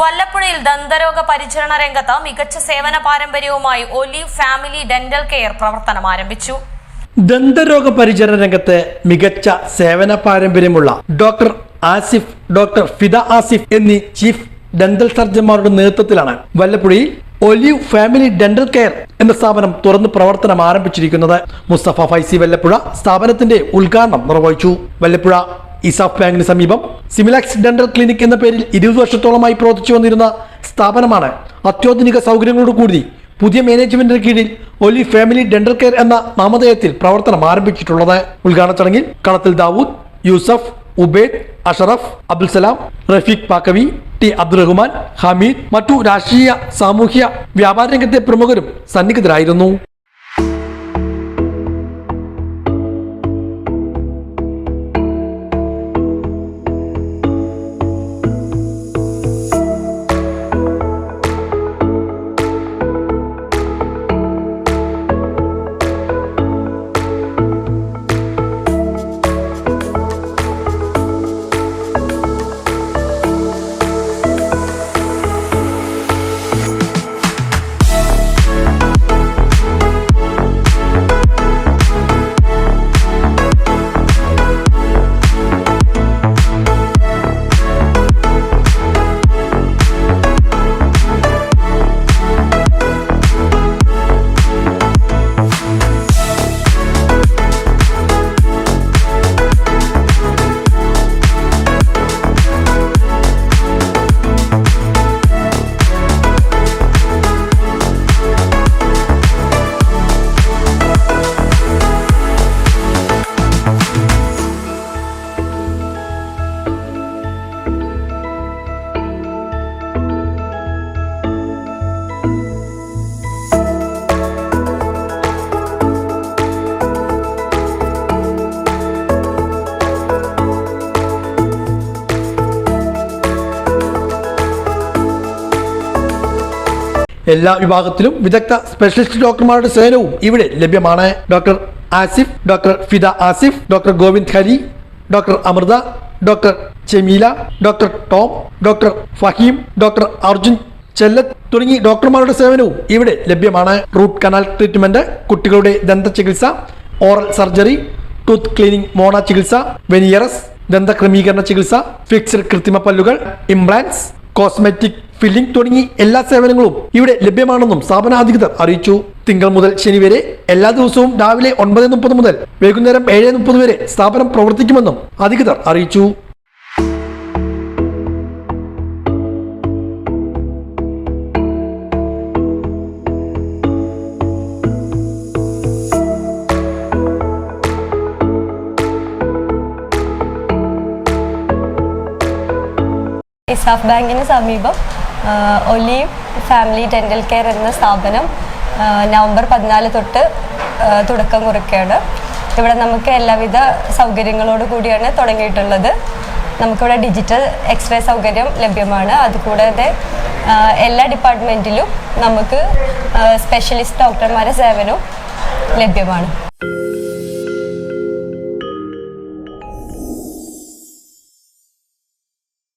വല്ലപ്പുഴയിൽ ദന്തരോഗ പരിചരണ രംഗത്ത് മികച്ച സേവന പാരമ്പര്യവുമായി ഒലീവ് ഫാമിലി ഡെന്റൽ കെയർ പ്രവർത്തനം ആരംഭിച്ചു. ദന്തരോഗ പരിചരണ രംഗത്ത് മികച്ച സേവന പാരമ്പര്യമുള്ള ഡോക്ടർ ആസിഫ്, ഡോക്ടർ ഫിദ ആസിഫ് എന്നീ ചീഫ് ഡെന്റൽ സർജന്മാരുടെ നേതൃത്വത്തിലാണ് വല്ലപ്പുഴയിൽ ഒലീവ് ഫാമിലി ഡെന്റൽ കെയർ എന്ന സ്ഥാപനം തുറന്ന് പ്രവർത്തനം ആരംഭിച്ചിരിക്കുന്നത്. മുസ്തഫ ഫൈസി വല്ലപ്പുഴ സ്ഥാപനത്തിന്റെ ഉദ്ഘാടനം നിർവഹിച്ചു. വല്ലപ്പുഴ ഇസാഫ് ബാങ്കിന് സമീപം സിമിലാക്സ് ഡെന്റൽ ക്ലിനിക് എന്ന പേരിൽ 20 വർഷത്തോളമായി പ്രവർത്തിച്ചു വന്നിരുന്ന സ്ഥാപനമാണ് അത്യാധുനിക സൗകര്യങ്ങളോട് കൂടി പുതിയ മാനേജ്മെന്റിന് കീഴിൽ ഒലീവ് ഫാമിലി ഡെന്റൽ കെയർ എന്ന നാമധേയത്തിൽ പ്രവർത്തനം ആരംഭിച്ചിട്ടുള്ളത്. ഉദ്ഘാടന ചടങ്ങിൽ കളത്തിൽ ദാവൂദ്, യൂസഫ്, ഉബൈദ്, അഷറഫ്, അബ്ദുൽ സലാം, റഫീഖ് പാക്കവി, ടി അബ്ദുറഹ്മാൻ, ഹമീദ്, മറ്റു രാഷ്ട്രീയ, സാമൂഹ്യ, വ്യാപാര രംഗത്തെ പ്രമുഖരും സന്നിഹിതരായിരുന്നു. എല്ലാ വിഭാഗത്തിലും വിദഗ്ധ സ്പെഷ്യലിസ്റ്റ് ഡോക്ടർമാരുടെ സേവനവും ഇവിടെ ലഭ്യമാണ്. Doctor Asif, doctor Fida Asif, doctor Govind Hari, doctor Amrutha, doctor Jameela, doctor Tom, doctor Faheem, doctor Arjun Chellath തുടങ്ങി ഡോക്ടർമാരുടെ സേവനവും ഇവിടെ ലഭ്യമാണ്. റൂട്ട് കനാൽ ട്രീറ്റ്മെന്റ്, കുട്ടികളുടെ ദന്ത ചികിത്സ, ഓറൽ സർജറി, ടൂത്ത് ക്ലീനിംഗ്, മോണ ചികിത്സ, വെനിയറസ്, ദന്ത ക്രമീകരണ ചികിത്സ, ഫിക്സഡ് കൃത്രിമ പല്ലുകൾ, ഇംപ്ലാന്റ്സ്, കോസ്മെറ്റിക് ഫില്ലിംഗ് തുടങ്ങി എല്ലാ സേവനങ്ങളും ഇവിടെ ലഭ്യമാണെന്നും സ്ഥാപന അധികൃതർ അറിയിച്ചു. തിങ്കൾ മുതൽ ശനി വരെ എല്ലാ ദിവസവും രാവിലെ 9:30 മുതൽ വൈകുന്നേരം 7:30 വരെ സ്ഥാപനം പ്രവർത്തിക്കുമെന്നും അധികൃതർ അറിയിച്ചു. ഇസാഫ് ബാങ്കിന് സമീപം ഒലീവ് ഫാമിലി ഡെന്റൽ കെയർ എന്ന സ്ഥാപനം നവംബർ 14 തൊട്ട് തുടക്കം കുറിക്കുകയാണ്. ഇവിടെ നമുക്ക് എല്ലാവിധ സൗകര്യങ്ങളോട് കൂടിയാണ് തുടങ്ങിയിട്ടുള്ളത്. നമുക്കിവിടെ ഡിജിറ്റൽ എക്സ്റേ സൗകര്യം ലഭ്യമാണ്. അതുകൂടാതെ എല്ലാ ഡിപ്പാർട്ട്മെൻറ്റിലും നമുക്ക് സ്പെഷ്യലിസ്റ്റ് ഡോക്ടർമാരുടെ സേവനവും ലഭ്യമാണ്.